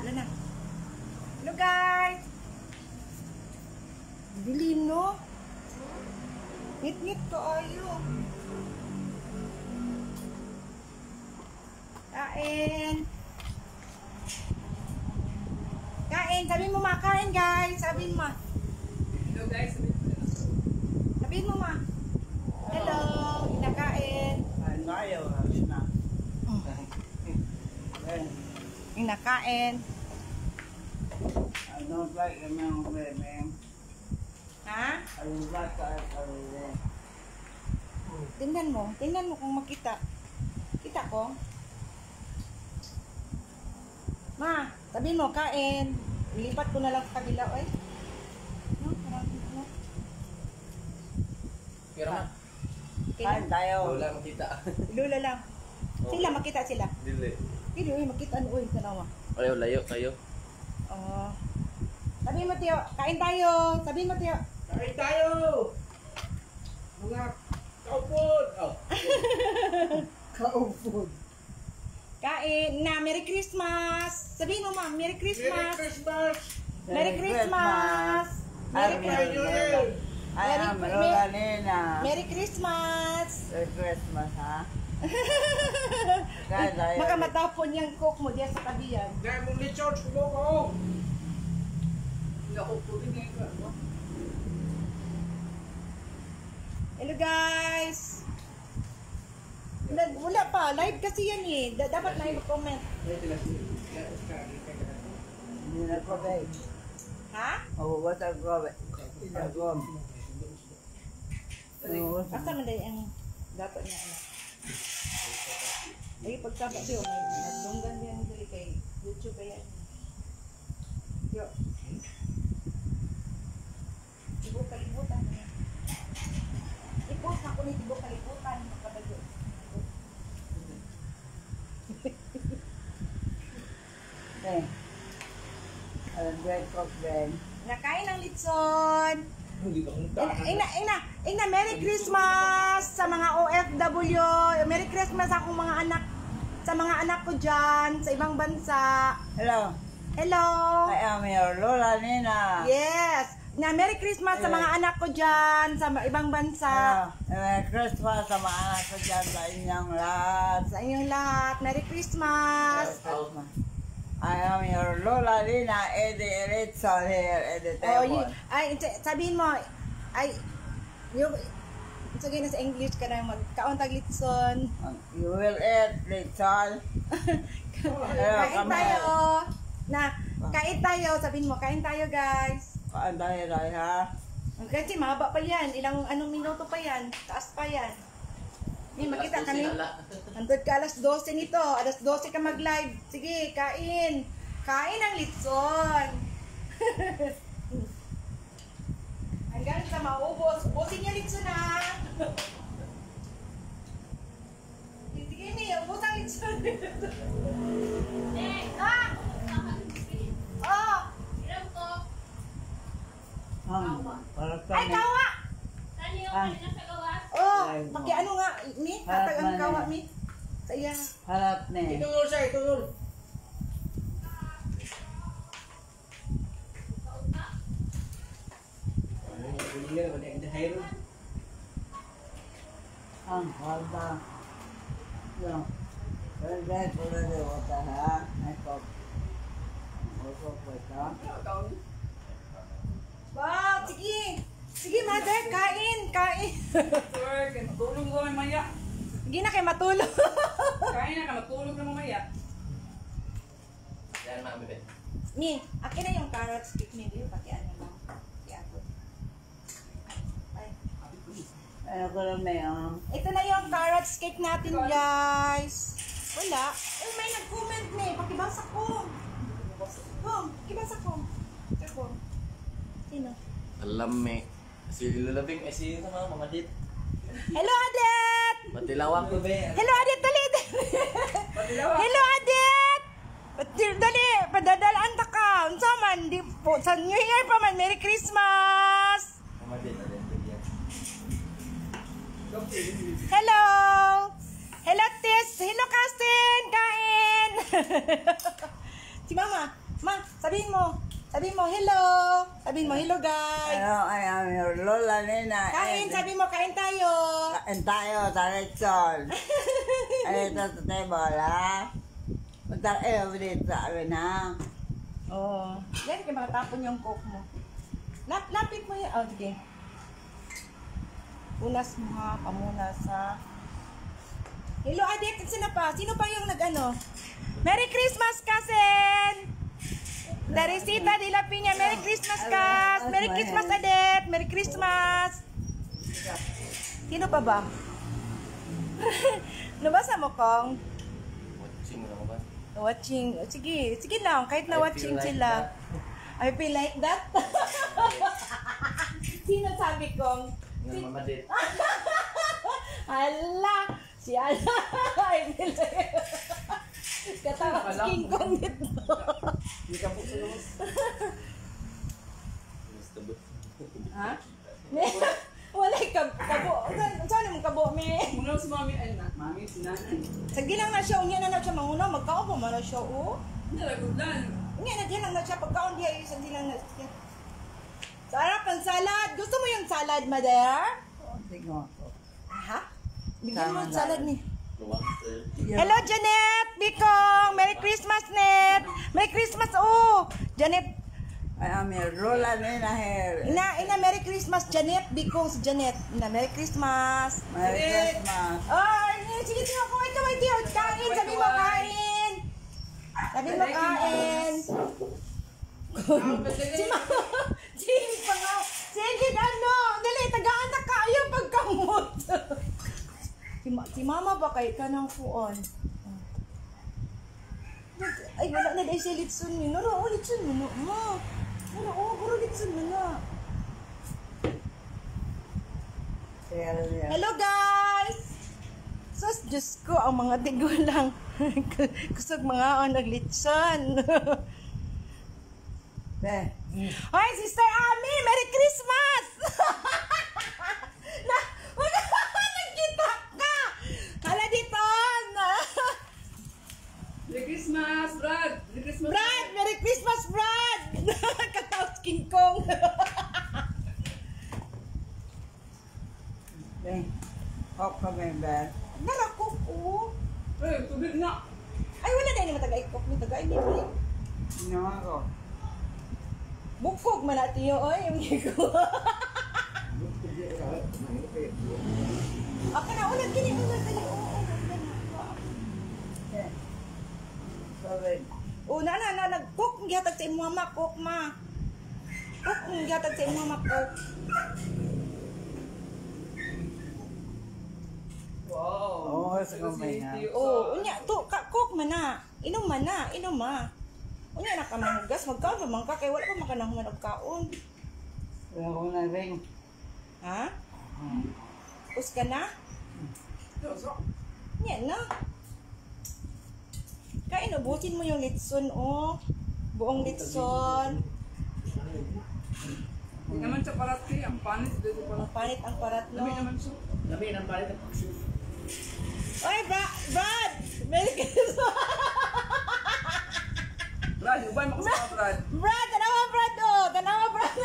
Wala na. Hello guys! Dilim, no? Ngit-ngit ko ayo. Kain! Kain! Sabihin mo ma, kain guys! Sabihin mo. Hello guys! Sabihin mo ma. Hello! Kinakain. Tayo, halos na. Kinakain. I don't like the man man. Ha? I don't like the Tingnan mo kung makita. Kita ko. Ma, sabihin mo, kain. Ilipat ko na lang sa kabila, oy. No, marami na. Pero man, Kain tayo. wala makita. Lula lang. Sila, makita sila. Dili. Hindi, oy, makita ano, oy, tanawa. Ayaw, layo kayo. Oh. Sabihin mo, Tiyo, kain tayo. Sabihin mo, Tiyo. Kain tayo! Mga kaupod! Oh. Kaupod. Kain na, Merry Christmas. Sabihin mo, ma, Merry Merry Christmas. Christmas! Merry Christmas. Merry Christmas. I am Lola Nina. Merry Christmas. Merry Christmas, ha? Kain tayo. Baka matapon yung coke mo diyan sa tabi yan. Dahil mong lechon, sulo ko! Hindi ako putin ngayon. Hello guys. Wala pa, live kasi yan eh. Dapat na i-comment. Hindi na ko, babe. Ha? Oh, what a go, Asa man dahil ang dapat niya ano. Ay, pagtaba siyo, may nagdunggan yan dali kay YouTube kaya. Yo. Tibok kalibutan niya. I-post na ko ni tibok kalibutan. Magkabagyo. Okay. Alam, great cook, Ben. Nakain ng litson. Hindi ka kung Ina, Merry Christmas sa mga OFW. Merry Christmas sa akong mga anak, sa mga anak ko dyan, sa ibang bansa. Hello. Hello! I am your Lola Nina. Yes! Na Merry Christmas sa mga anak ko dyan, sa ibang bansa. Merry Christmas sa mga anak ko dyan sa inyong lahat. Sa inyong lahat, Merry Christmas! I am your Lola Nina, Eddie Ritson here at the Oh, table. sabihin mo, yung, sige na sa English ka na magkaon litson. You will eat Ritson. Kain tayo. Kain tayo. Sabihin mo, kain tayo guys. Kaan tayo tayo, ha? Kasi mahaba pa yan. Anong minuto pa yan. Taas pa yan. Hindi, makita kami. Hantod ka alas 12 nito. Alas 12 ka mag-live. Sige, kain. Kain ang litson. Hanggang sa maubos. Ubusin niya litson, ha? Sige, ni. Ubus ang litson. Ah! Oh! Para Ay, kawa! Oh, Ay, ano nga, mi? Hatag ang kawa, mi? Sa iya. harap na eh. Itulol siya, itulol! Ang halda. Yung. Pero dahil ko na rin wata, ha? Ay, kop. Oso po ito. Wow, sige. Sige, mother, kain, kain. Matulog ko mamaya. Sige na kayo matulog. Kain na ka, matulog na mamaya. Yan na, bebe. Mi, akin na yung carrot stick ni Dio, pati ano mo. Iabot. Ay. Ano ko lang may, Ito na yung carrot cake natin, guys. Wala. Eh, may nag-comment na eh. Pakibasa ko. Pakibasa ko. Ako. Sino? Alam me. Si Lulabing, si mga dit. Hello, Adet! Matilawak ko, be. Hello, Adet! Dali! Hello, Adet! Dali! Padadalaan ta ka! Unsa man? Di po. Sa New Year pa man. Merry Christmas! Mga dit, Hello! Hello, Tis! Hello, Kasten! Kain! Si Mama! Ma, sabihin mo, hello. Sabihin mo, hello guys. Hello, I am your Lola Nina. Kain, sabi mo, kain tayo. Kain tayo, Tarikson. Ay, ito sa table, ha? Punta kayo dito sa amin, ha? Oo. Yan, kaya makatapon yung coke mo. Lapit mo yan. Oh, sige. Punas mo ha, pamunas ha. Hello, Adet. Sino pa? Sino pa yung nag-ano? Merry Christmas, cousin! Darisita de la Piña, Merry Christmas, Cas! Merry Christmas, Adet! Merry Christmas! Sino pa ba? Nabasa mo, Kong? Watching mo lang ba? Watching. Sige lang. Kahit na I watching feel like sila. that. I feel like that. Sino sabi kong? Namamadit. Hala! Si Ala. I feel like... Katawa King Kong nito. Hindi ka po sa labas. Basta ba? Ha? Wala kabo. Saan mo kabo, me? Muna si mami, ay na, mami, si nanay. Sige lang na siya. Unya na siya manguna. Magkaupo man na siya, oh. Nalagudan. Unya na diyan lang na siya. Pagkaon diya, isang dilang na siya. Sarap ang salad. Gusto mo yung salad, mother? Tingnan ko. Aha. Bigyan mo yung salad ni. Hello, Janet! Bikong! Merry Christmas, Net! Merry Christmas, oh! Janet, I am your Lola Nina here. ina, Merry Christmas, Janet! Bikong si Janet. Ina, Merry Christmas! Merry Christmas. Ay, sige, kumain ka, my dear. Kain, sabi mo, kain! Sabi mo, kain! Sige pa nga. Sige, ano? Dali, tagaan na kayo pagkamot. Si mama ba kay ka ng puon? Ay, wala na dahil siya litsun ni. Naro, litsun mo na. Ma. Naro, puro litsun mo na. Hello, guys! Sus, Diyos ko, ang mga tigulang. Kusog mga naglitsun. Hoy, Sister Ami! Merry Christmas! Nagkita ka! Hala dito! Merry Christmas, Brad! Merry Christmas! Brad! Merry Christmas, Brad! Kataos King Kong! Hop kami, Ben. Narakok, oh! Ay, tubig nga! Ay, wala na yung matagay-kok ni tagay ni Ray. Ginawa ko. Bukog man natin yun, oy, yung gigo. Aka na, ulat kini, ulat kini, Sorry. na, nag-cook, ang gihatag sa imong mama, cook, ma. Cook, ang gihatag sa imong mama, cook. Wow! Oo, sa kamay nga. Oh, unya, to, cook man na. Inom man na, inom ma. Unya na ka mahugas, magkaon pa man ka, kay wala pa makanahon og kaon. Wala ko na ring. Ha? Us ka na? Yan na. Kain, ubusin mo yung litson, oh. Buong litson. Hindi naman siya parati, ang panit dito pala. Ang panit ang parat, no? Dami naman siya. Labi ng palit ang pagsusunod. Oy, Brad! Merry Christmas! Brad, ubay mo kasi mga Brad. Brad, tanawa, Brad, oh! Tanawa, Brad!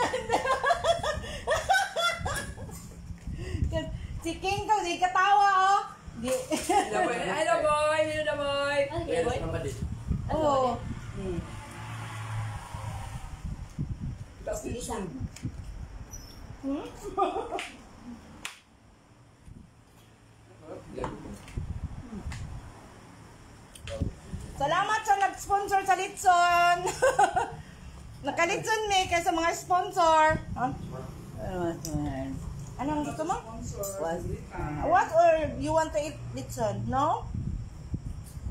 Si King ko, di katawa, oh! Di. Hello boy! Hello boy! Pero sa mamadit. Oh. Tapos litsun. Hmm? Salamat sa nag-sponsor sa Litson. Nakalitson me kaysa mga sponsor. Ha? Ano mas mahal? Anong gusto mo? Was, What or you want to eat Litson? No?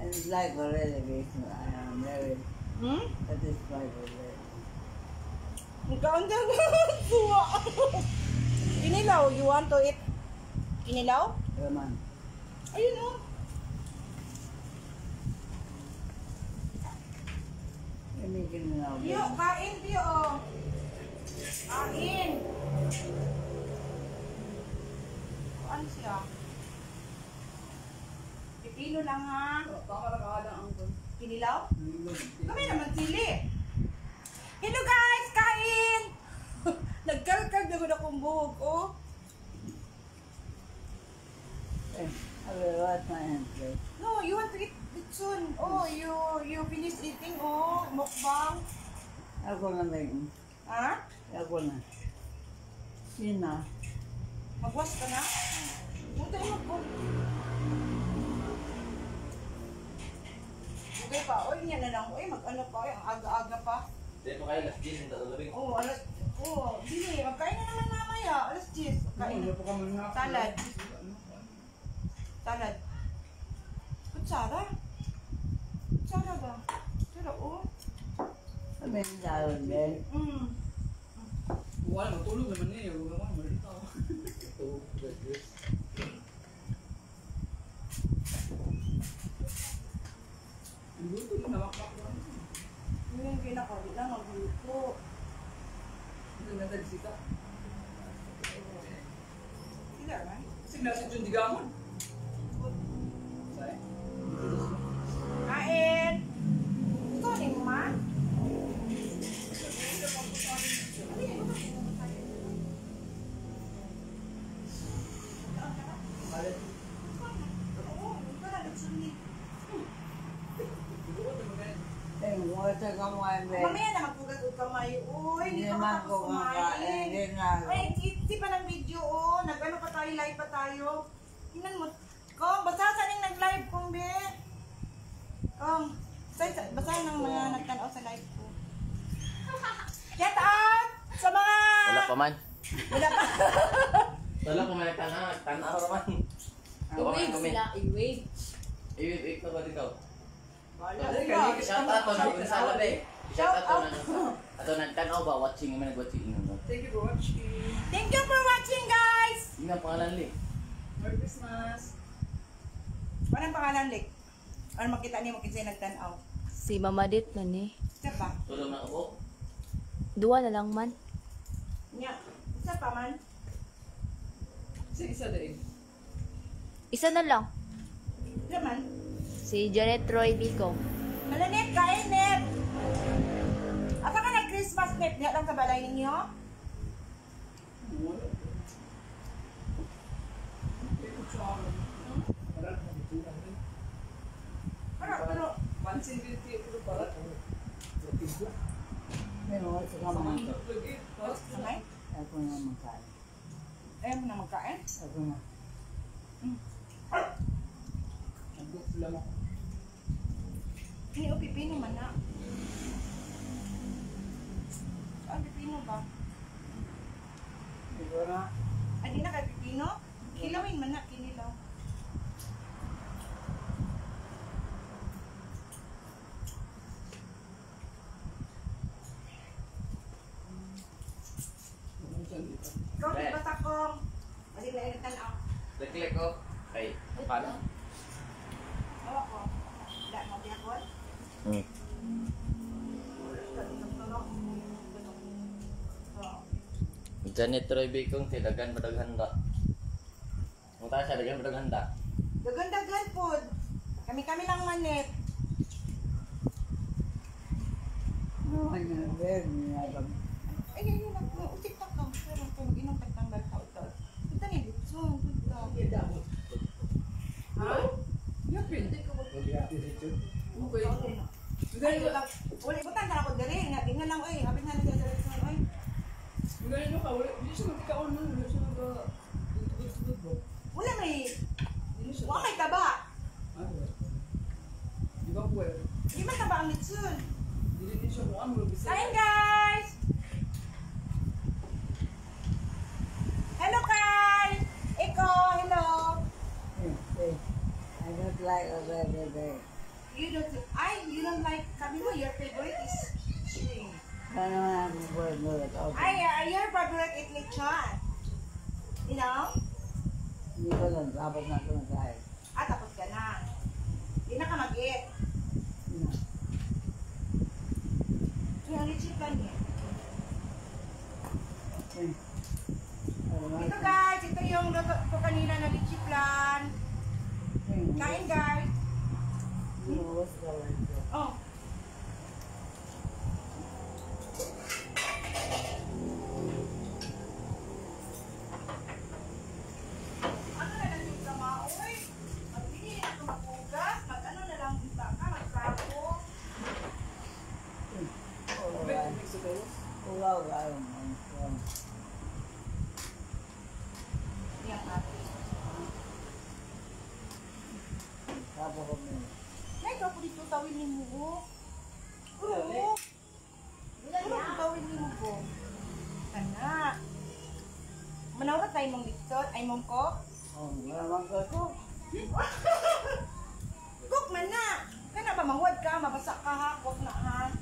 and it's like already based on I am very Hmm? satisfied with it. Ikaw ang suwa. Kinilaw, you want to eat kinilaw? Raman. Ayun oh. Imigin na ako. Piyo, kain, Piyo. Oh. Kain. Ano siya? Pipino lang ha. Baka nakakada ang ko. Kinilaw? Kami naman sili. eating, oh. Mukbang. Ako na lang. Ha? Ako na. Sina. Magwas ka na? Punta yung magwas. Okay pa. Uy, yan na lang. Uy, mag-ano pa. Uy, ang aga-aga pa. Hindi mo kayo last din, tatalabing. Oo, alas. Oo, dili. Magkain na naman mamaya. Alas 10. Kain na. Salad. Salad. Kutsara. Kutsara ba? Kutsara, oh. Sabi ni Daron din. Wala, matulog naman niya. Wala, malito. Ang luto, namakmak lang. Yun yung kinakali lang. Magluto. Hindi na nagsika. Sila, man. Kasi nasa yung digamon. Say? Kain! Ito ni Ma. Eh, wala sa kamay be. Mamaya na magpugas o kamay. Uy, hindi Hindi pa man matapos ko makain. Hindi kumain. na. Ay, hindi pa ng video, oh. Nag-ano pa tayo, live pa tayo. Tingnan mo. Kong, basahan yung nag-live kong, be. Kong, basahan ng mga nagtanaw sa live ko. Get out! Sa mga... Wala pa man. Wala pa. Wala ko may tanaw naman. I-wave sila, i-wave. I-wait na ba dito? Wala Ay, pa. kanina- Shout out to na sa labi. Shout out Shout to na. Ato nagtanaw ba? Watching naman nag-watching. Thank you for watching. Thank you for watching, guys! Yun ang pangalan li. Merry Christmas. Anong pangalan, Lik? Ano makita niyo mo kinsay nagtanaw? Si Mama Dit man eh. Isa pa. Tulong na ako. Dua na lang man. Nya. Isa pa man. Isa din. Isa na lang. Isa man. Si Janet Roy Bicong. Malanit, kain, Net! Asa ka nag-Christmas, Net? Diya lang sa balay ninyo? Wala. Ito siya. Wala na magtulang din. Ano, pero... Pansin din ito para. May wala sa kamay. Samay? Ako na makain. Ayaw mo na magkain? Ako na. Nag-ulam ako. Hindi, o pipino man na. Saan pipino ba? Ito na. Ay, di na kay pipino? Kilawin man na, kinilaw. Ikaw, di ba takong? Mali na yung tanaw. Click ko. Kay, paano? Awa ko. Wala mo biyakon? Janet Roy Bicong, tilagan badaghanda. Kung tayo siya, dagan badaghanda. Dagan-dagan po. Kami-kami lang manit. Ay, very niyabag. Ay, yun lang po. Utik na ka. Pero ito, mag-inom tagtanggal ka ito. Ito ni Litson. Ito. Ha? Yapin. Okay. Ay, wala. Wala, ibutan na ako dali. Nga, di nga lang, ay. Kapit na siya sa Litson, ay. Magaling ka. Hindi siya magkakaon nun. Hindi siya nag-tugod ba? Wala may, Hindi siya. wala may taba. Di ba po eh? Di man taba ang Litson. Hindi din siya kung ano. Kain, guys! Hello, Kai! Iko, hello! I don't like a very day. You don't like, sabi mo, your favorite is chili. Sana naman ako bulat. Your favorite is lechon. You know? Hindi ko lang, dapat na ito nagkain. Tapos ka na. Di na ka mag-eat. Yung lechon ka niya. Ito guys, ito yung luto ko kanina na lechon plan. Kain guys. Oh. Ano na lang yung kamaoy? Magbili na ito magugas. Mag-ano na lang yung baka, magsapo. Ulaw kayo mo. Yan ate. Tapos kami. Nay, ikaw po dito tawin mo ko. Oo. Ano po tawin mo ko? Anak. Manawat tayo mong litsot. Ay mong ko. Oh, malamang ko ito. Cook man na. Kaya ba mangwad ka, mabasa ka ha. Cook na ha.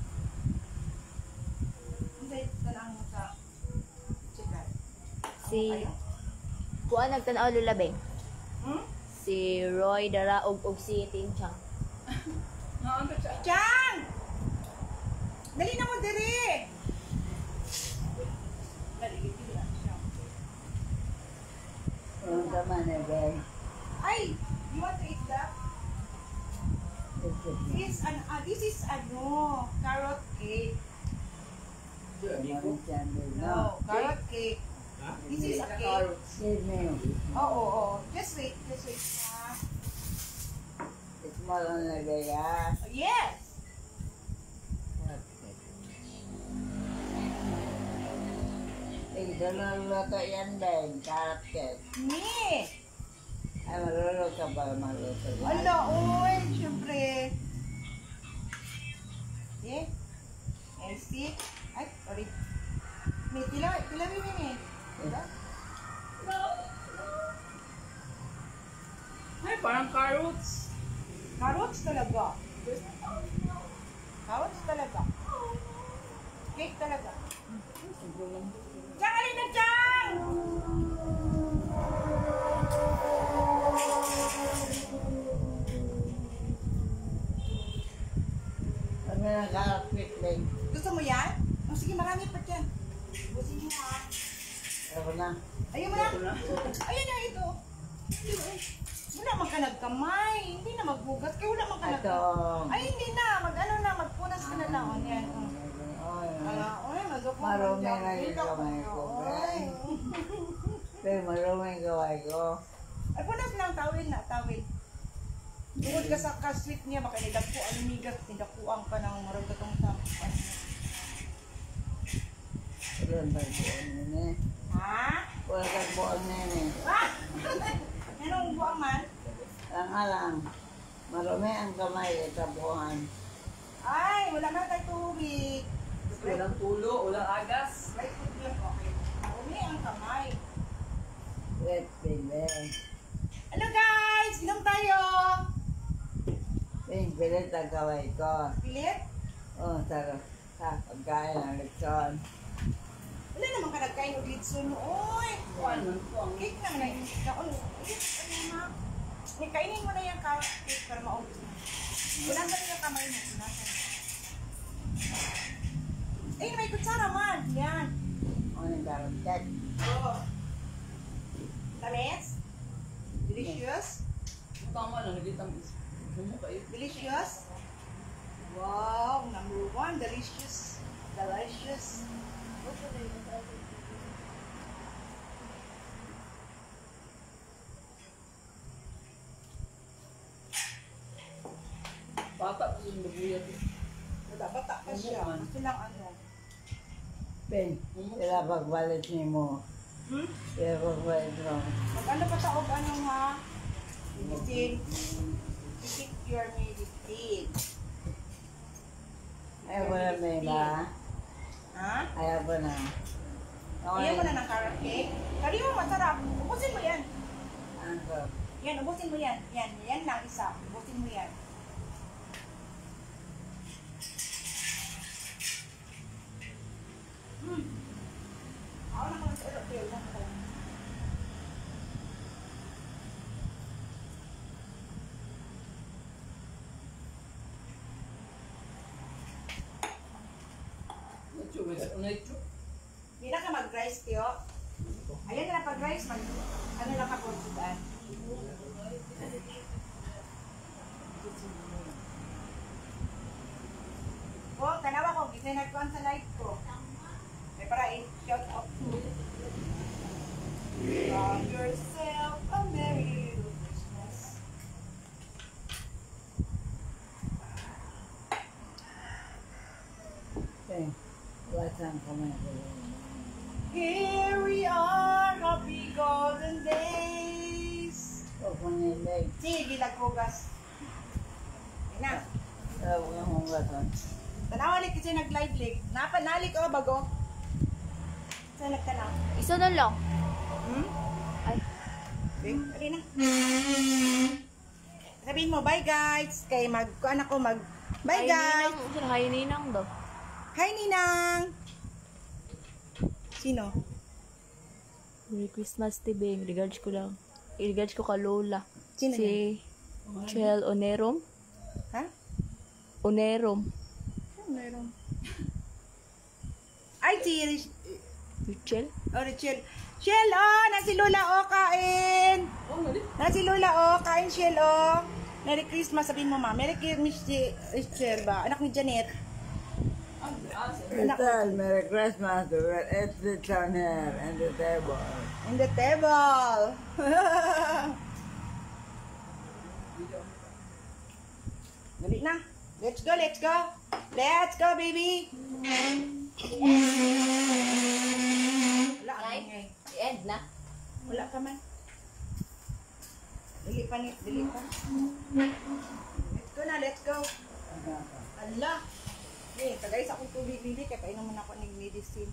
Hindi, tanang mo sa chicken. Si... Kuan nagtanaw lulabing. Hmm? Si Roy Daraog og si Ting Chang. Naangat siya. Chang! Dali na mo diri! Dali, dili na siya. Ang taman eh, Ben. Ay! You want to eat that? This is ano, carrot cake. No, carrot cake. This is a cake. Save me. Oo. Just wait ha. Small on the day, ah. Yes! Eh, daluluto yan, Ben. Carrot cake. Ni! Ay, maluluto ka ba maluto yan? Ala, oy, syempre. Yeah. And see? Ay, sorry. May tila Mimi. Diba? Ay, parang carrots. Carrots talaga. Carrots talaga. Cake talaga. Diyan, alin na dyan! Ano na carrot cake, Ben? Gusto mo yan? Oh, sige, marami pa dyan. Busin mo ha. Ako na. Ayun mo na. Ayun na, ito. Wala man ka nagkamay. Hindi na magbugas. Kaya wala man ka Ito. nagkamay. Ay, hindi na. Mag-ano na. Magpunas ka na lang. O, yan. O. Oy, mag-upo. Marumi na yung kamay ko, Ben. Ben, marumi yung kamay ko. Ay, punas lang. Tawid na. Tawid. Bukod ka sa kasweet niya, baka nidagpo ang migas, nidakuang ka ng maragatong sa Ilan ba buwan yun eh? Ha? Wala kang buwan yun eh. Ah! Anong buwang man? Ang alang. Marumi ang kamay sa buwan. Ay, wala na tayo tubig. Walang tulo, walang agas. Right foot lang, okay. Marumi ang kamay. Wet, baby. Hello guys! Inom tayo! Ben, pilit ang kamay ko. Pilit? Oh, sa pagkain ng lechon. Wala naman ka nagkain o litso no. Oy! Cake lang na yun. Ano na? May kainin mo na yung carrot cake para maubos na. Punasan mo yung kamay mo. Punasan mo. Eh, may kutsara man. Yan. Ano yung carrot cake? Oo. Tamis? Delicious? Tama na, nagitamis. Gumo kayo. Delicious? Wow, number one, delicious. Delicious. Bata pa yung nabuyat. Bata pa siya. Gusto lang ano. Ben, sila pagbalik ni mo. Hmm? Sila pagbalik mo. Mag-ano pa sa og ano ha? Medicine. Keep your medicine. Ayaw ko na, Ben, ba? Ha? Ayaw ko na. Ayaw mo na ng carrot cake? Kari mo masarap. Ubusin mo yan. Ano? Yan, ubusin mo yan. Yan, yan lang isa. Ubusin mo yan. Ako na kung sa okay, lang ka lang. Hindi na ka mag-rice, tiyo. Ayan na pag-rice, ano lang ka po, sudan. Oh, tanawa ko, gitinag ko sa live ko. May para shout out to. Love yourself a merry little Christmas. Ben, Watang kami. Here we are, happy golden days. Kukunin. Sige, lagpugas. Yan na. Tawag ng hungaton. Tanawalik kasi nag-live leg. Napanalik o bago? Saan nagtanaw? Isa na lang. Hmm? Ay. Okay, sabi na. Sabihin mo, bye guys. Kay kuan ako bye guys. Hi, Ninang daw. Hi Ninang. Sino? Merry Christmas, Tibing. Regards ko lang. I-regards ko ka Lola. Sino Si Chel Onerom. Ha? Onerom. Meron. Ay, si Richel. Richel. Shell, oh! Nasi Lola, oh! Kain! Oh, mali. Nasi Lola, oh! Kain, Shell, oh! Merry Christmas, sabihin mo, ma. Merry Christmas, Richel ba? Anak ni Janet. Crystal, Merry Christmas. We'll eat the channel and the table. In the table. Dali na. Let's go, let's go. Let's go, baby. Wala ka ngay. End na. Wala ka man. Dili pa ni, dili pa. Let's go na, let's go. Allah. Eh, tagay sa akong tubig, Lili, kaya painom mo na ako ng medicine.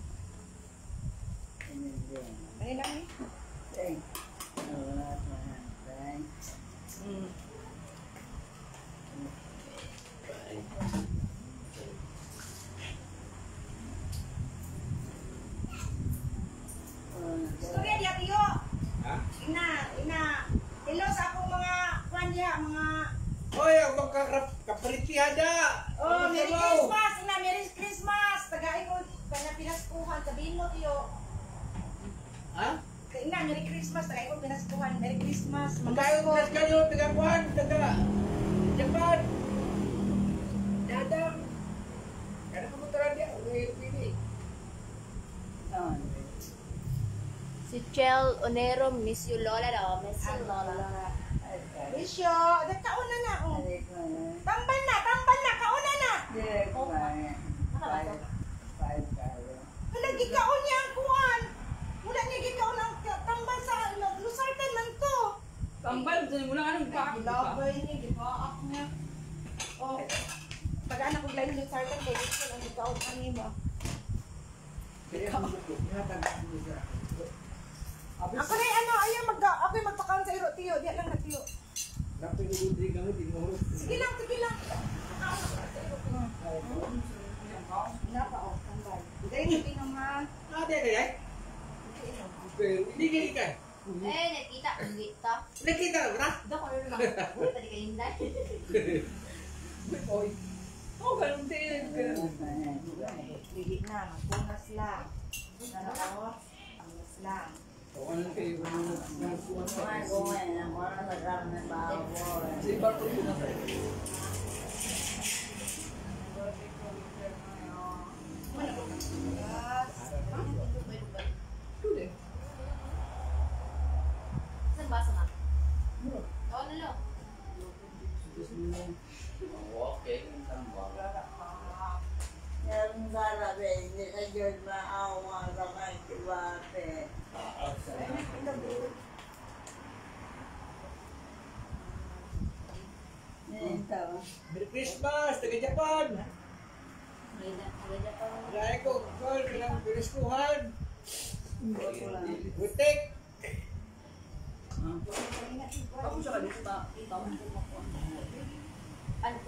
Ano lang eh? Thanks. Thanks. Mm. Gusto niya diya, tiyo. Ina. Hello sa akong mga kwan diya, mga... Hoy, ang magkaparitsihada! Oh, Merry Christmas! Ina, Merry Christmas! Tagay ko, kaya pinaskuhan. Sabihin mo, tiyo. Ha? Ina, Merry Christmas! Tagay ko pinaskuhan. Merry Christmas! Magkayo Mamasko! ulit kayo, taga-kuhan, taga-Japan! Dadang! Kaya kumutara niya, pili. Si Chel Onerom. Miss you, Lola daw. Miss you, Lola. Bisyo! Kauna na, oh. Tambal na! Kauna na! Wala, gikaon niya ang kuhan. Wala niya gikaon ang tambal sa lusartan man to. Tambal, dyan mo lang anong paak. Ilabay niya, gibaak niya. Oh, pag-anak ko lang yung sartan, kaya gusto lang gikaon ang mo. Ako na ayaw ako'y magpakaon sa iro, tiyo. Diyan lang na, tiyo. Sige lang. Pakaon ako sa iro, tiyo. Napa, oh, tambal. Dahil hindi nung ha. Hindi kayo ka. Nakita. Nakita na ba? Daw ko rin lang. Uy, tadi ka hinday. Oy. Oh, ganun din. Lili na, magpunas lang. Punas lang. Ano kayo? Si Barto po na sa'yo. Tuloy. Saan ba sama? Oo, nalo. Walking, tambang. Yung darabi, hindi ka dyan maawa sa kay Tibate. Merry Christmas, taga-Japan! Gaya ko, Kol, pinang-piniskuhan! Butik! Ako siya kanito na. Ano?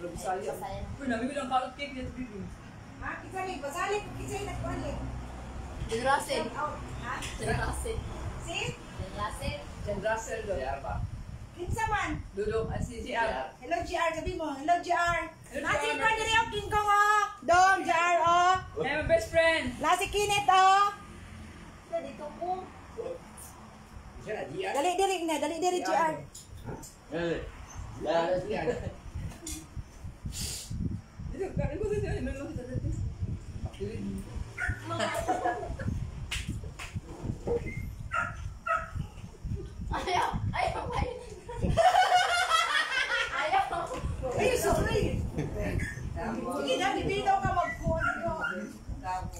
Bisaya. Uy, namin bilang carrot cake dito, bibi. Ha, kisali, basalik, kisali nagkuhalik. Russell. Ha? Russell. Si? Russell. Jan Russell daw. Siya ba? Kinsa man? Dudong, si CR. Hello, GR, sabi mo. Hello, GR. Hello, Nasi GR. pa diri ang King Kong, oh. Dong, GR, oh. Hey, my best friend. Nasi Kinit, oh. Dito ko. Siya na, Gian. Dali diri, GR. Yan. Dito, kanin mo dito. Ano lang kita dito? Ayaw. Ay, sorry. Sige na, bibitaw ka magkuhan. na ako.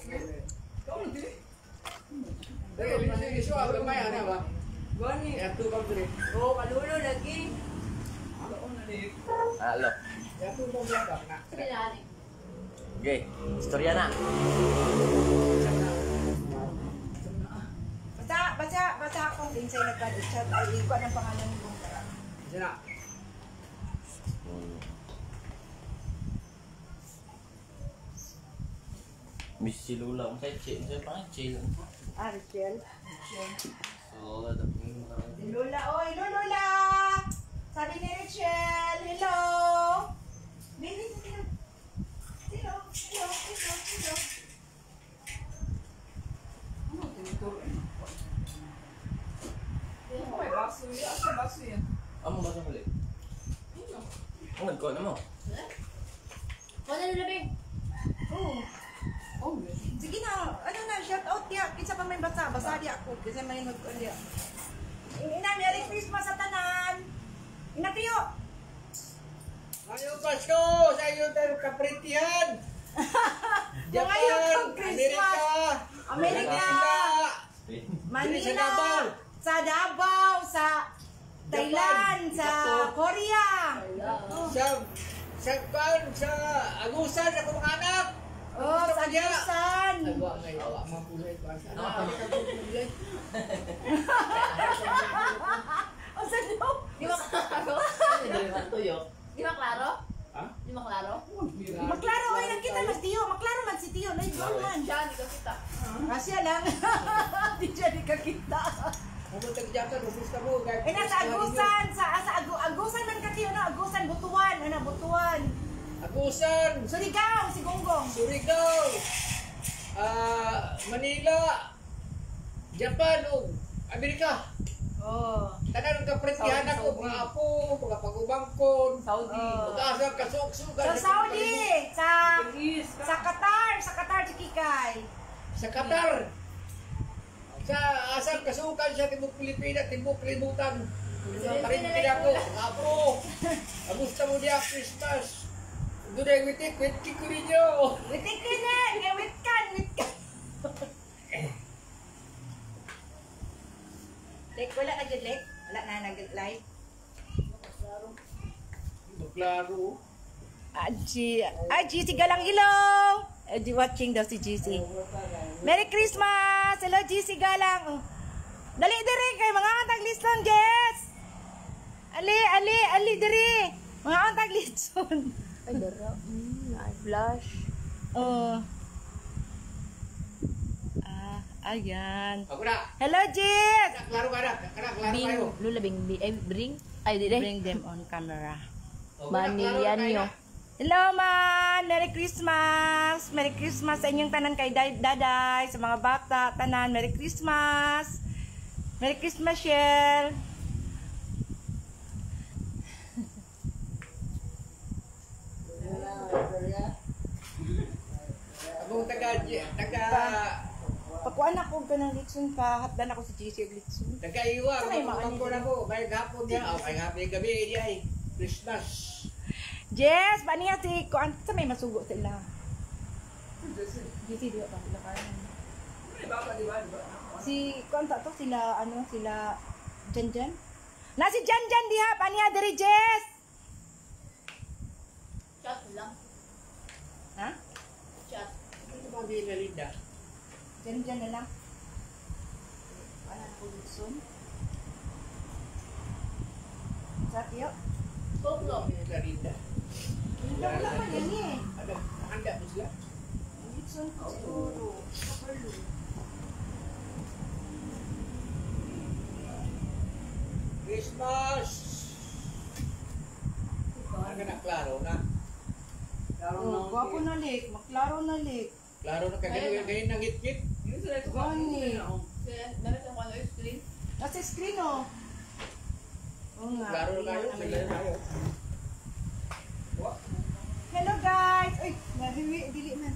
Ikaw na din. Dali, isu ako gamay ana ba? Gani. Ya tu bang dire. Oo, kalulo lagi. Ikaw na ni. Halo. Ya tu bang belakang na. Sige na, ate. Okay, istorya na. Basta akong din sa'yo nagpa-chat. Ay, ikaw ang pangalan mo. Sina. Miss si Lula, ang say chill, say pang chill. Rachel. So, dadapin na. Si Lola, oy, Lola! Sabi ni Rachel, hello! Baby, hello. Hello, hello, hello, hello. Ano, tinuturo eh. May baso yan. Asa baso yan? Amo ba sa huli? Ang nagkuha na mo. Kung ano labing? Oh, Oh, yes. sige na, ano na, shout out ya. Kinsa pa may basa, basa di ako. Kasi may magkuha. Ina, Merry Christmas sa tanan! Inatiyo! Ayo Pasko, sa iyo tayo kapritihan. Ngayong Christmas! Amerika! Manila! Sa Davao! Sa Thailand! Sa Korea! Sa Agusan ako mga anak. Oh, sa Agusan! Agwa ngay awa mga pulay pa. Ano Ah. ka pulay? Oh, sa Davao! Di ba klaro? Di ba klaro? Ha? Di ba klaro? Maklaro kayo lang kita, mas Tiyo. Maklaro man si Tiyo. Live man. Siya, di ka kita. Kasya lang. Di siya di kakita. Pumunta ka dyan, rufus ka mo. Eh, nasa Agusan. Agusan man ka Tiyo, no? Agusan, Butuan. Ano, Butuan. Agusan, Surigao, si Gonggong. Surigao, Manila, Japan, o Amerika. Oh. Tanan ang kapritihan ako, mga apo, mga pagubangkon, Saudi. mag-asang kasuksugan. Sa Saudi, Yes. sa Qatar si Kikay. Sa Qatar. Sa asang kasukan sa Tibok Pilipinas, Tibok Libutan. Parintin ako, mga apo. Kamusta mo diya Christmas? Doon ay witik ko ninyo. Witik ka na, wit kan. Lek, wala na dyan, Lek. Wala na nag-live. Maklaro. GC Galang Ilong. Watching daw si GC. Merry Christmas! Hello GC Galang. Oh. Dali diri kay mga antag liston, Jess. Ali diri. Mga antag liston. Ay, dara. Flash. Oh. Ayan. Ako na. Hello, Jess. Klaro ka na. Klaro kayo. Lula bring. Ay, di Bring them on camera. Manilyanyo. Hello, man. Merry Christmas. Merry Christmas sa inyong tanan kay Daday, sa mga bata, tanan. Merry Christmas. Merry Christmas, Shell. Ako taga Pakuan ako ka ng litson pa. Hatdan ako sa GC og litson. iwa. Sakay, mga Magpapon ako. May gapon niya. O, may happy gabi niya ay. Christmas. Jess, ba niya si Kuan? Sa may masugo sila. GC di ba? May baka, di ba? Si Kuan ta to sila sila Janjan. Na si Janjan diha pa niya diri Jess. Chat lang. Ha? Chat. Ano ba din na Linda? Janjan na lang. Ano ko litson? Sa tiyo. Go. Na Linda. Hindi wala pa yan eh. Ano? Handa mo sila? Litson ko siguro. Kaparlo. Christmas! Ano na, klaro na. Oh, gwapo na lik. Maklaro na lik. Klaro na kagaling kayo ng ngit-ngit. Yun sila ito. Gani. Meron sa kano screen. Nasa screen oh. Oo nga. Klaro na kayo. Saglan na kayo. Hello guys! Uy, dili man.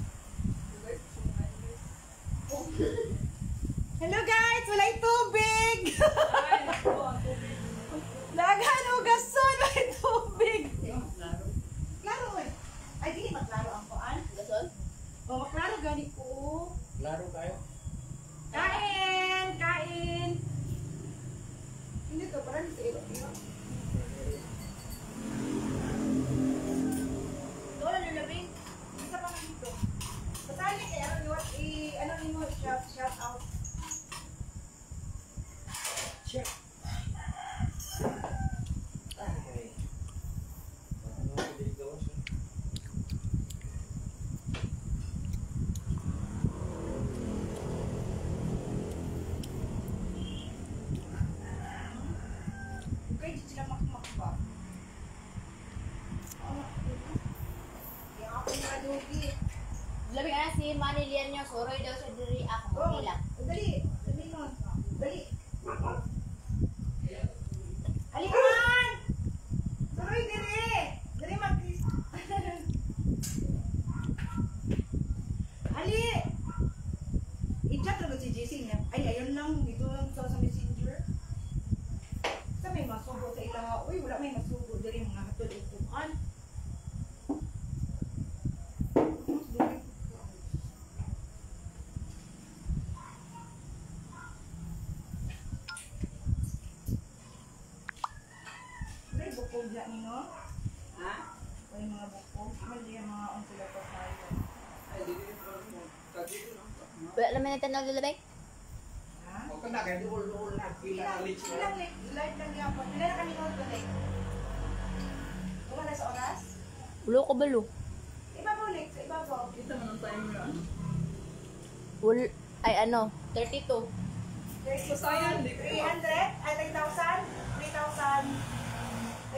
Hello guys! Walay tubig! Ay, naku, ang tubig. Daghan o gason! Walay tubig! Klaro eh. Ay, dili maklaro ang kuan. Gasol? O, maklaro gani ko. Laro kayo. Kain! Kain! Hindi to, parang ito. Lola, lulabing. Isa pa nga dito. Basahin niya kaya ano mo, shout out. Check. Ay. Ano hindi gawas? Okay, di sila makmakba. Kaya ako na adobe. Lulabing na si Manilian niya. Soroy daw sa diri ako. Oh, Mila. dali. Dali mo. Dali. Aliman! Sorry, dali. Dali mag-kiss. Ali! I-chat na ba si JC niya? Ay, ayun lang. Dito lang sa messenger. Sa may masubo sa ilang. Uy, wala may masubo. Dali mga hatod-utuan. May bukog dyan nino? Ha? May mga bukog. May yung mga unsila pa tayo. Ay, dito mo. Dito no. Wala naman natin na lulabing. Ha? O ka na, kaya duol-duol na. Pila alit siya. Live lang yan po. Ilan na kami noon ko like? Wala na sa oras? Ulo ko balo. Ibabaw like, sa ibabaw. Kita mo ng time yun. Ay ano, 32. Sayang, di ko. 300? Ay, 3,000? 3,000.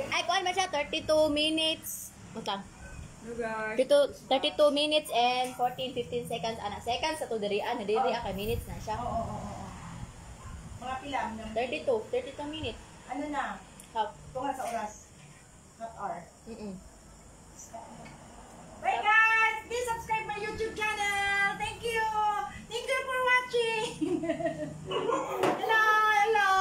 Ay, kuhan ba siya? 32 minutes. Utang. No guys. 32 minutes and 14-15 seconds. Ana, seconds sa to dirian. Nadirian kay minutes na siya. Oo. Mga pilam ng 32 minutes. ano na? Half. Tunga sa oras. Not hour. Bye guys! Please subscribe my YouTube channel! Thank you! Thank you for watching! Hello! Hello!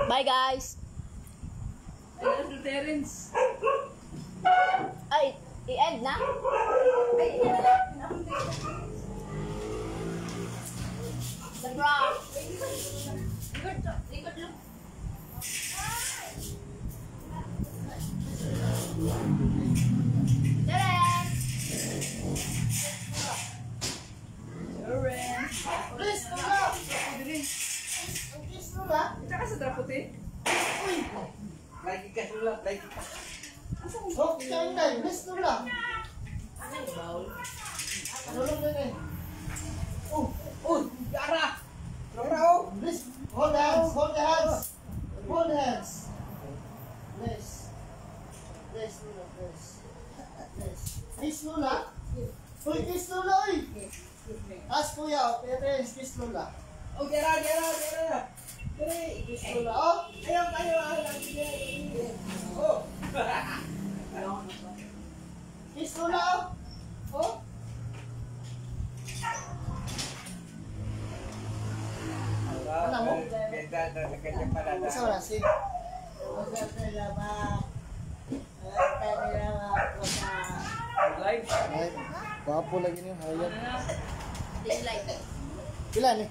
Bye guys. Hello to Terence. Ay, i-end na? Ay, The rock. Likod to. Likod lang. Tara! Tsaka sa traputi. Lagi ka sulap, lagi ka. Uy, Yara! Yara, oh! Hold hands, hold hands. Hold hands. This. This, Lula, this. This. Kiss Lula. Uy, kiss Lula, uy. As kuya, parents, kiss Lula. Oh, Yara! Dali! Kiss Lula, oh. Ayaw! Oh! Kiss Lula, oh. Oh. Ano mo? Isa wala, si. Live. Ay, gwapo lagi niyo, hayag. Dislike. Pila ni?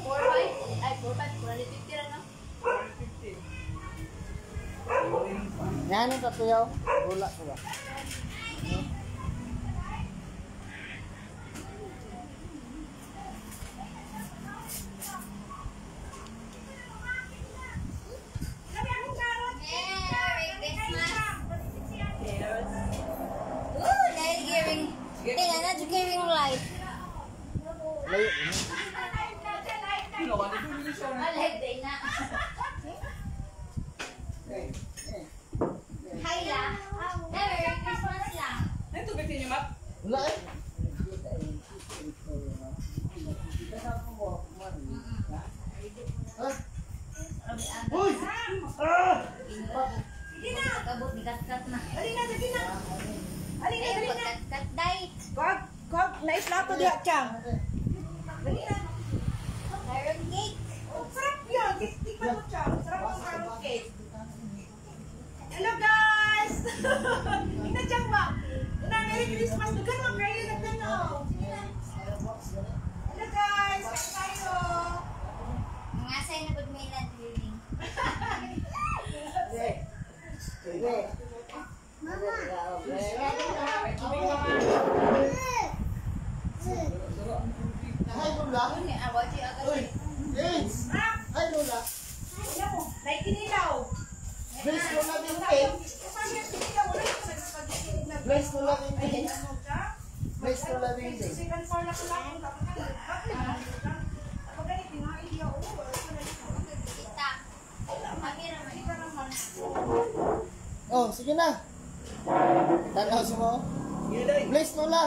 4-5? Ay, 4-5. 450 lang, no? Yan ang tatuyaw. Wala ko ba? Merry Christmas! Ooh, giving. Tingnan na, giving light. Layo. Ano ka? Dito siya. Light day na. Hi la. Merry Christmas la. Ito bitin niyo, Mat. Wala eh. Ha? Uy! Sige na! Kabot, dikat-kat na. Dali na, dali na! Dali na, Ay, dali na! pagkat-kat, day. Kog, naislato diha, Chang. Dali na. Carrot cake. Oh, sarap yun. Tikman mo, Chang. Sarap ang carrot cake. Hello, guys! Tingnan dyan ba? Una, Merry Christmas. Dugan mo kayo. Nagtanaw. Hello guys. Kain tayo. Mga say na pag may land healing. Hi, Lola. Uy, Vince. Hi, Lola. Alam mo, like inilaw. Bless Lola Vince. Bless Lola Vince. Bless Lola Vince. Second floor na ko lang. Kapag ganit, mga iliyaw. Kita. Mahira man. Kita naman. Oh, sige na. Tanaw si mo. Bless Lola.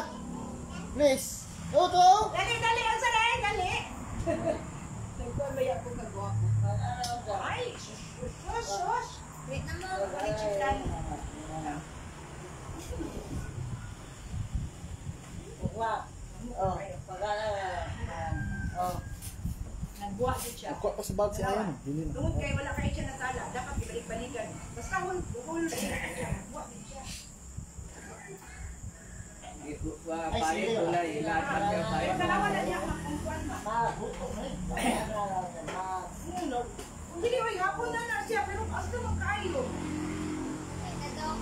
Bless. Toto. Dali, dali. Ang sanay, dali. Ay, shush, shush. Wait na mo. Chicken. Nagbuha din siya. Ako pa sa bag si Ayan. Tungod kayo, wala kayo siya na sala. Dapat ibalik-balikan. Basta hul din siya. Nagbuha din siya. Pagkalawa na niya makungkuan ma. Hindi ko hapon na siya, pero basta magkayo. Wait na daw.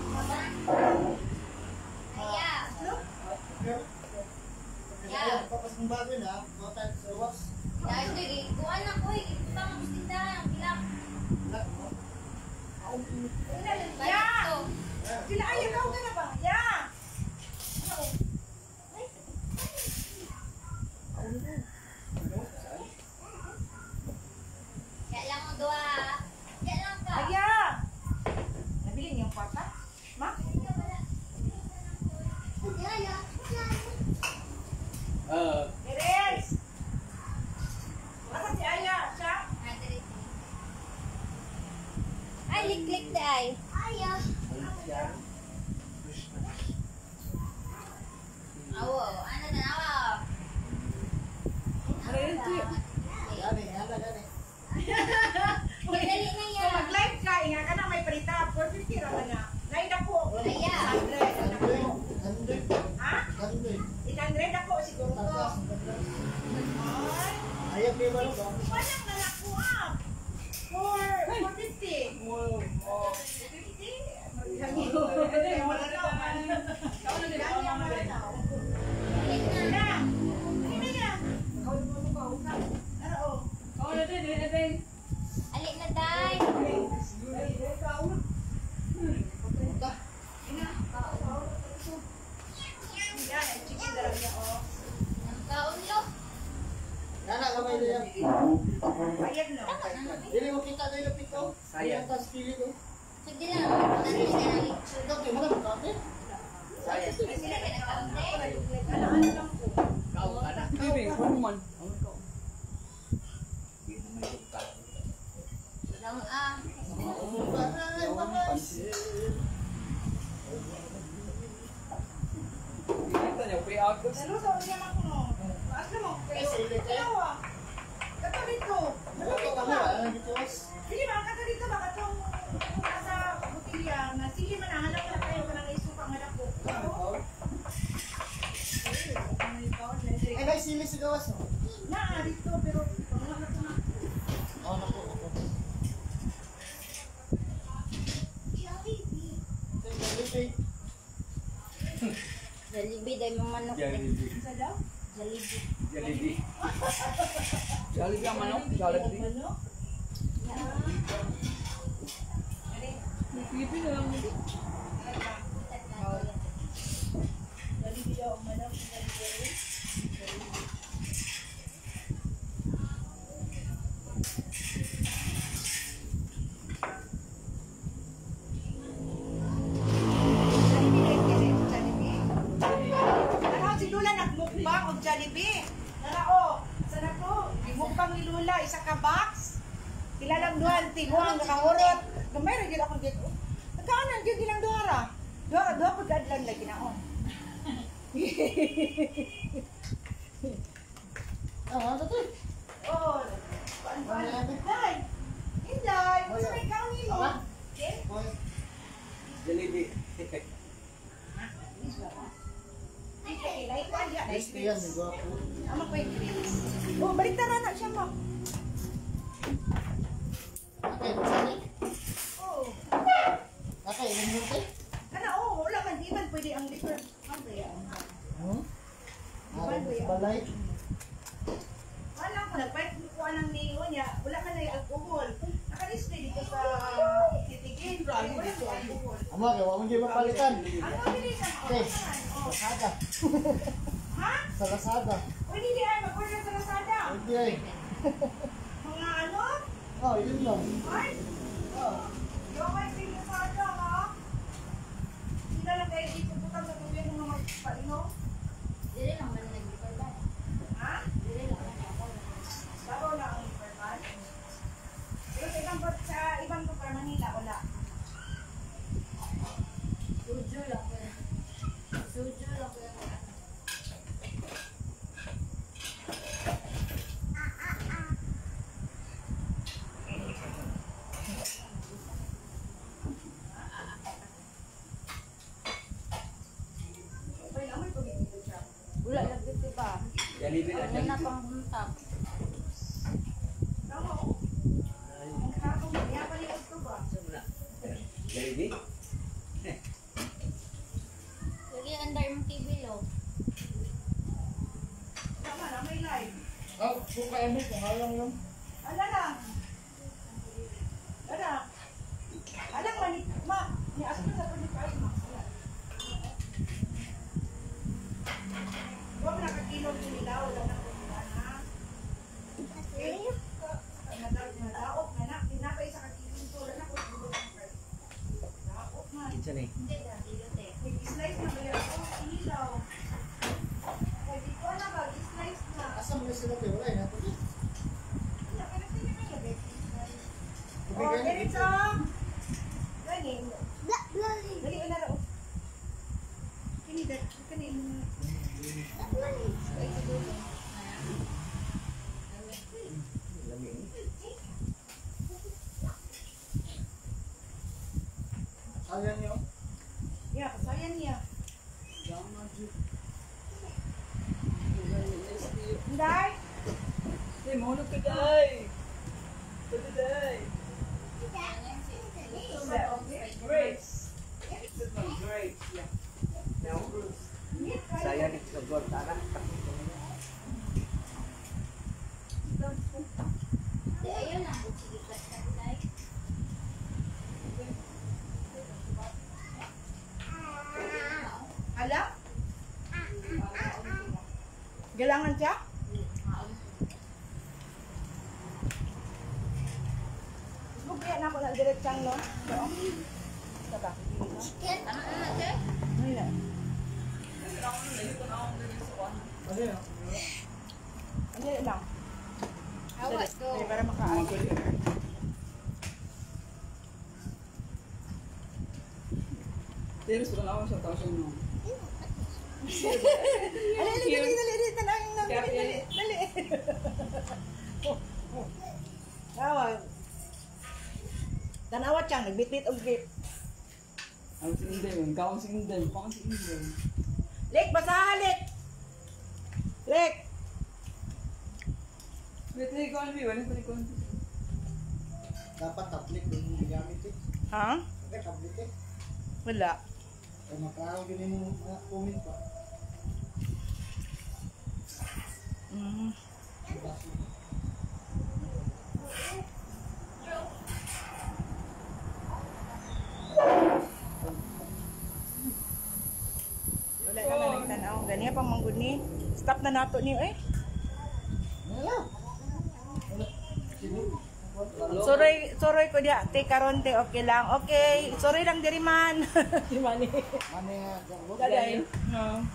Aya. Yeah. Papas ng bago na. Motan sa was. Dahil lagi, kuha na ko eh. Ito ang mustindahan. Ang pilak. Ya! Balik to. Sila ayaw daw ka na ba? Ya! Kaya lang mo doa. Kaya lang ka. Aya! Nabili niyo yung kwarta? Ma? Teres! Asa si Aya? Siya? Ay, lik-lik na ay. Ayaw. Awo, ano na awo? Gani, gani, gani. Dali na So yan. mag-live ka, inga ka na may parita. 450 raman na. Naid ako. Aya. 100 ako. 100. Ha? 100. 800 ako siguro to. Ay, Ayaw kayo ba lang ba? walang nalako ah. 450. 450? Wala na. Gani ang malanaw. Na. Hindi na. Ano oh. Ali na day. Yan, ay chicken daw niya oh. Ang kaunlo. Nana, kamay na yan. Bayad no. Dili mo kita na yung pito. Sayang. Tas pili ko. Sige lang. Nandun ka na rin. Ikaw, di mo na magkate. Ay, sila Sila ka nagkaunti. ano lang po. Lang ah. Bye, bye. Nalusaw niya ako no. Taas na mo. Kayo. Dalawa. Kato dito. Ano to kami? Ano dito? Sige ba, kato dito ba? Katong nasa butilya. Na sige man, hanap na kayo ka nang isuka nga dako. Ay, may sili sa gawas, no? Na, dito. Pero, pangalaman ko na. Oo, naku, ako. Jollibee. Jollibee dahil mga manok. Isa daw? Jollibee. Ano? Jollibee daw ang manok. Ano si Lula nagmukbang og Jollibee? Nara o, sana to? Mukbang ni Lula isa ka box. Kilalang duhan tibuang nakahurot. Gamay ra gyud ako dito. Nagkaanan gyud ilang duhara. Duha pud adlan lagi na on. Ah, ano to? Oh. Inday. Inday, sa may kaon nimo. Apa? Okay? Boy. Jollibee. Okay, like one ya. Gusto yan, may gwapo. Ama ko yung grades. Oh, balik tara na siya mo. Okay, sali. Oh. Okay, ilan mo tayo? Kana oh, wala man di man pwede ang liquor. Ano yan? Balay. Wala ko nagpait ko nang niyo niya. Wala man ay alcohol. Naka-display dito sa titigin. Wala ko alcohol. Amo, kaya wala mo dyan mapalitan. Ano pili ka? Okay. Oh. Lazada. Ha? Sa Lazada. Pwede di ay mag-order sa Lazada. Hindi ay. Mga ano? Oh, yun lang. Ay? Oh. Yung may pili sa Lazada ha? Sila lang kayo dito putang sa gobyerno ng magpaino. Dili lang man nag-record. Ha? Dili lang man ako. Bago na ang Superman. Pero sa ibang lugar Manila, wala. Sujo lang ko. Sujo lang ko. May amoy ko dito siya. Wala nagdito pa. Jollibee na Ano dyan. na pang buntak. Tama oh. Ang kapong niya palikod ko ba? Jollibee? Lagi under yung TV lo. Tama na, may live. Oh, buka mo, pangalang lang. Ala lang. Ala. Alang manik, ma. Ni aso sa panikay, ma. Huwag nakakilog yung ilaw, wala na kung na. Okay? Nadaop na na. Tinapay sa kakilog ko, wala na kung daop man. Kitsa ni. Hindi na, dito te. Nag-slice na ba yan? Oh, ilaw. Kaya di ko na ba, slice na. Asa mo na sila kayo? Wala yun. Oh, diretso. Gani. Dali na raw. Kini dat, kani. Ayan nyo. Ya, kasayan niya. Inday. Hey, mahulog ka day! Ito day! Grace! Grace, yeah. Now, Bruce. Saya di Sogor tanah. Di ayun lang. Sige, kat-kat. Ala? Galangan siya? Bugyan na ako na diretsang no? So, saka. Ano na, te? Ay na. Ano yun? Ano lang? Awat ko. Ay, para makaano. Teres ko na ako sa taas mo. Dali, dali. Tawag. Tanawa siyang, nagbitbit og grip. Ang si Indem, gawang si Indem, pang si Indem. Lek, basahan, Lek! Lek! Wait, hey, ko ano wala pa ko. Dapat tablet yung ginamit eh. Ha? Okay, tablet eh. Wala. Kaya maklaro ganyan yung comment pa. Wala ka na nagtanaw. Ganyan pang manggod ni. Stop na nato niyo eh. Wala. Wala. Sino? Soroy ko dia. Te karon te okay lang. Okay. Sorry lang diri man. Di man ni. Ano nga? Daday. No.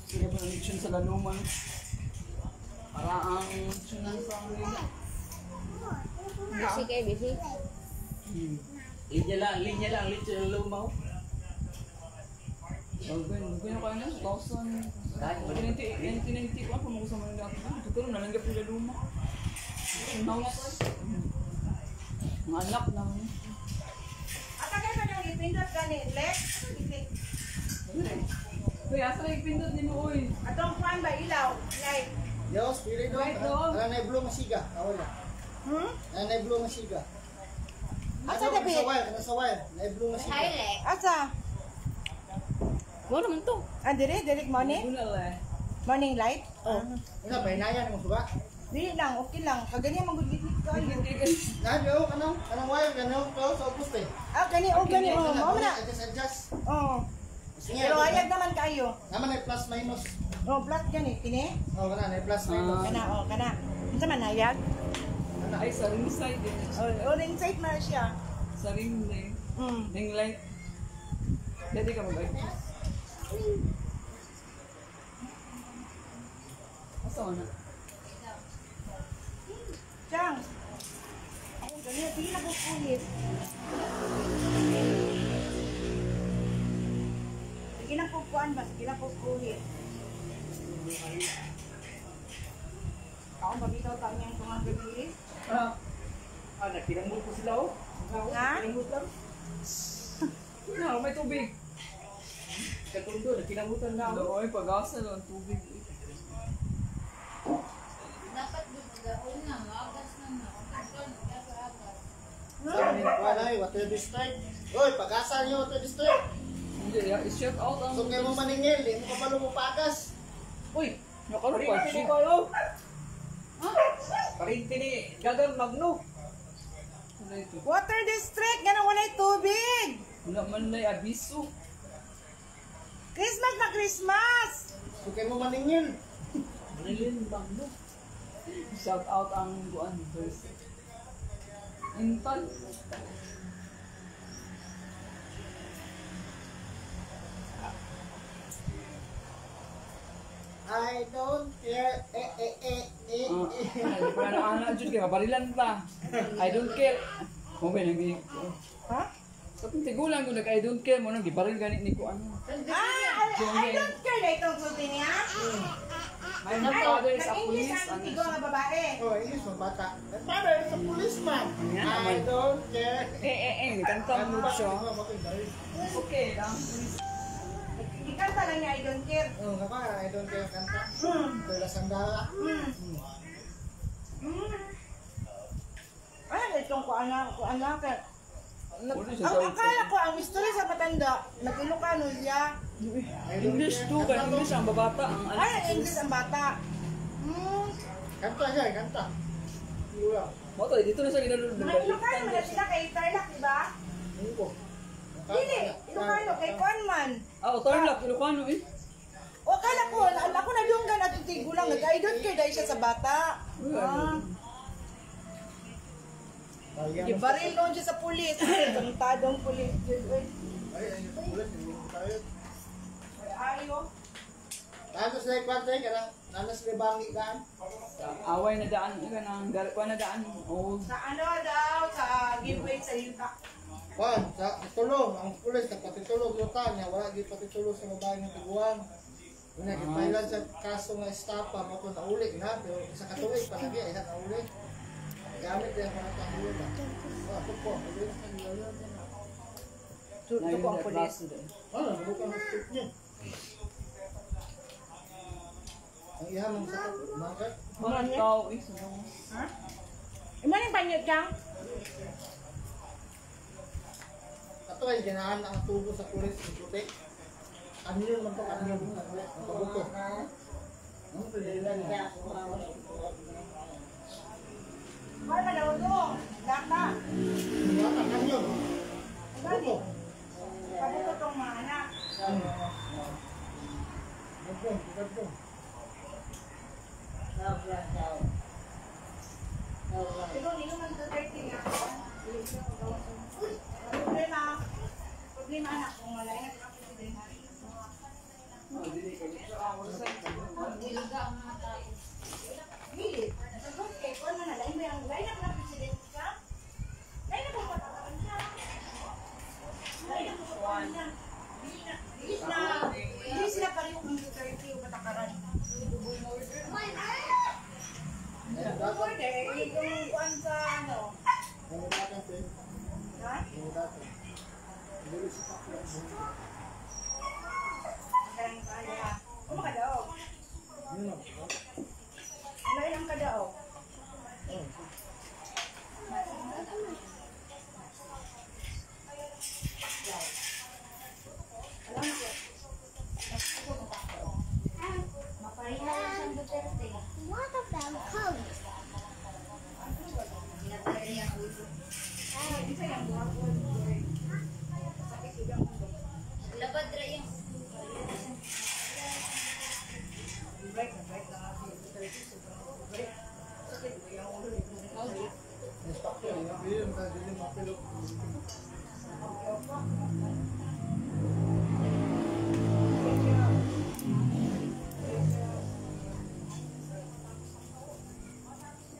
Sila pa ng mission sa laluman. Para ang sunan sa nila. Busy kayo, busy. Linya lang, linya lumaw. Gano'n kayo na, 2,000. Kahit mo 1990 ko ako, magusa mo nila ako. Siguro nalanggap nila luma. House. Mga anak naman. At agay ba nang ipindot ka ni Lex? Uy, asa na ipindot din mo, uy. Atong kuan ba ilaw? Light. Yo, spirit dong. Right, dong. Ala na blue masiga. Awala. Hmm? Ala na blue masiga. Asa David? Sa wire. Na blue masiga. Highlight. Asa? Mo naman to. Ah, direct morning? Guna lang. Morning light? Oh. Ina ba inayan mo suba? Dili lang, okay lang. Kagani magugit ka. Nadyo kanang wire kanang to sa poste. Ah, gani oh. Mao na. Adjust. Oh. Sige. Pero ayag naman kayo. Naman ay plus minus. Oh, black gani kini. Oh, kana na plus minus. Kana. Unsa man hayag? Ay, sa ring side din. Oh, inside na siya. Sa ring din. Hmm. Ring light. Pwede ka mag-adjust. Asa na? Chang. Ako gani, sige na ko kulit. Sige na ko kuan ba? Sige na ko kulit. Ako mabitaw ta niyang tungang gabi. Nakinamot ko sila oh. Ha? Nakinamot lang. Na, may tubig. Katundo, nakinamutan na ako. Oy, pag-asa lang tubig. Wala ay water district. Oy, pag-asa niyo water district. Hindi, i-shut out ang... So kayo mo maningil, di mo ka malo mo pagas. Uy, nakaroon pa. Parinti ni Kolo. Parinti ni Gagang Magno. Wala ito. Water district, ganun walay tubig. Wala man na abiso. Christmas na Christmas. So kayo mo maningil. Marilyn Magno. Shout out ang buwan. Intan. I don't care. Para na anak jud kay mabarilan pa. I don't care. Mo ba nang Ha? Kapag tigulang ko nag I don't care mo nang gibaril gani ni ko ano. I don't care na itong sulti niya. My father is a Nag-English police. ang tigo nga babae. Oh, English mo bata. My father is a policeman. I don't care. Kanta mo siya. Okay lang. Ikanta lang niya, I don't care. Oh, nga ba? I don't care kanta. Pero sandala. Ano itong kuana ka? Wala siya Ang daw. akala ko, ang istorya sa matanda, nag-Ilocano siya. English to, kaya English ang babata. Ang anak. Ay, English ang bata. Kanta siya, kanta. Wala. Mo to, dito na sa ginalulod. Mga Ilocano man sila kay Tarlac, di ba? Ano ko? Dili, Ilocano kay Conman. Ah, Tarlac, Ilocano eh. O akala ko, ako na dunggan at tigulang, nag-I don't care dahil siya sa bata. Ibaril noon siya sa pulis. Tantadong pulis. Ayo. Tapos na ikwarte, karang nanas may bangi daan. Away na daan, ika nang garikwa na daan. Oh, Sa ano daw, sa giveaway sa Yuta. Juan, sa tulong, ang pulis nagpatitulog lutan niya, wala di patitulog sa babae ng tiguan. Una gipailan sa kaso nga estapa mo to nauli na, pero sa katuig pa lagi ay nauli. Gamit din ako ng pangulo na. Ako po, mabilis na nilalaman na. Ito po ang pulis. Ano, bukan ang strip niya. Ang ihamang sa magat. mga tao eh. Ha? Imaning panyot kang? Ato ay ganahan ang tubo sa pulis sa puti. Ano yun man to, ano yun? Ang pabuto. Ano to, dililan niya. Ay, malaw doon. Daka. Wala, ano yun? Pabuto. Pabuto tong mga anak. Gagong, gagong. Ito, nino man sa 30 nga. Problema anak kung wala na ako problema. Dili. Sagot kay kon man lain mo ang lain na president ka. Lain na ko matatawan siya. Lain na ko matatawan siya. Dili sila pareho kung 30 o patakaran. Order, yung kuwan sa ano, Nangudakan, Pen. Ha? Nangudakan. Dili si Pacquiao. Magaling ka niya. Ano ka daw? Yun lang. Ano ilang ka daw? What of them comes? Labad ra yung Yes, Pacquiao. Yun, dili mapilok.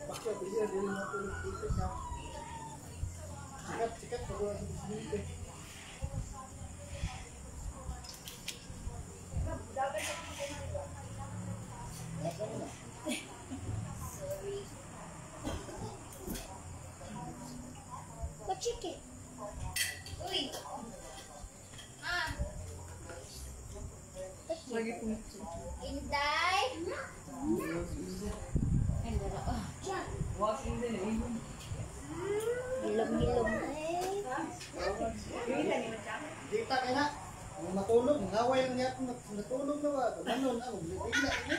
Pacquiao, dili mapilok dito siya. Sikat, pagawa sa bisbite. What chicken? Uy. Ah. Lagi kong Inday. Ay, dara. walking din eh. Hilom-hilom. Dita ka na. Nung natulog, ngaway lang niya kung natulog na ba? Ganon, ano, bigla niya.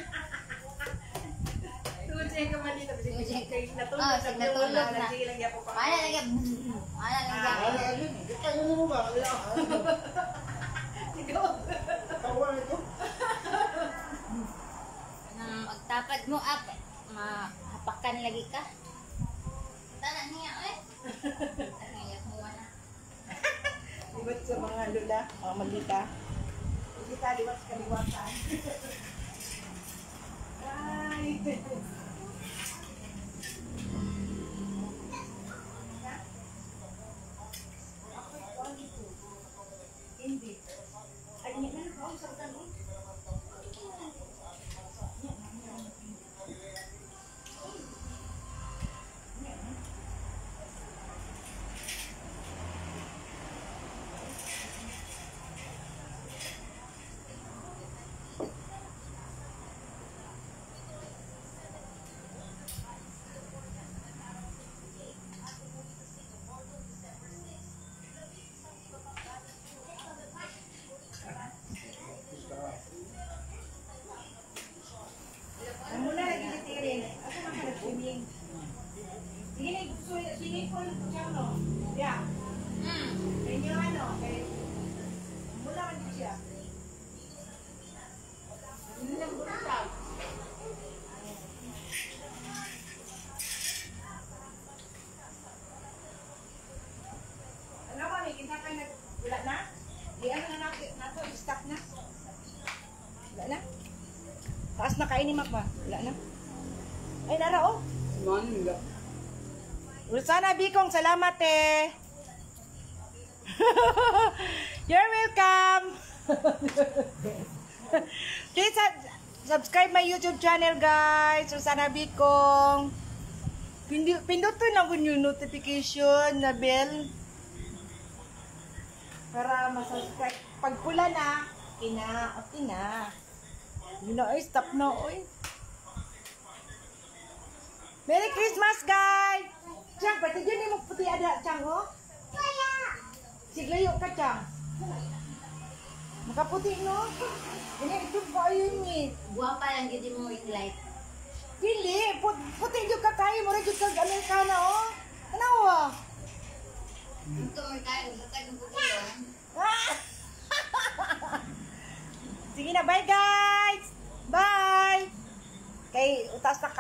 Tungod siya ka man dito. Kasi natulog Oh, sige, natulog na. Sige lang yan po pa. Mana lagi. Mana lagi. Ano, ano, dita ka na mo ba? Tawa nito. Nang magtapad mo up, mahapakan lagi ka. Tanan niya eh. Ngayak mo na. Liwat sa mga lula, mga magita. Magita, liwat sa kaliwatan. Ay! Hindi. Ay, hindi na nakausap ka nun. Ang mula lagi ditirin. Ako makalagsiming. Sige, full siya, no? Yeah. Kaya nyo ano, kaya mula man din siya. Hindi lang buntag. Ano ba, may kinta kayo wala na? Di ano na nato, stock na. Wala na? Taas na kain ni Mac ba? Wala na? Ay, nara oh. Manin nga. Rosana Bicong, salamat eh. You're welcome. Please subscribe my YouTube channel, guys. Rosana Bicong. Pindutin lang yung notification na bell para masubscribe. Pag pula na, okay na. Yun na, oy, stop na, oy. Merry Christmas, guys! Chang, pati dyan mo puti ada, Chang, oh? Siglayo ka, Chang. Makaputi, no? Ini, ito ba yun, eh? Guwapa lang gid mo i-light. Dili, puti dyan ka kayo mo, rin dyan ka Amerikana, oh? Ano, ah? Ito may kain sa tagong puti. Sige na, bye, guys! Bye! Kay, utas na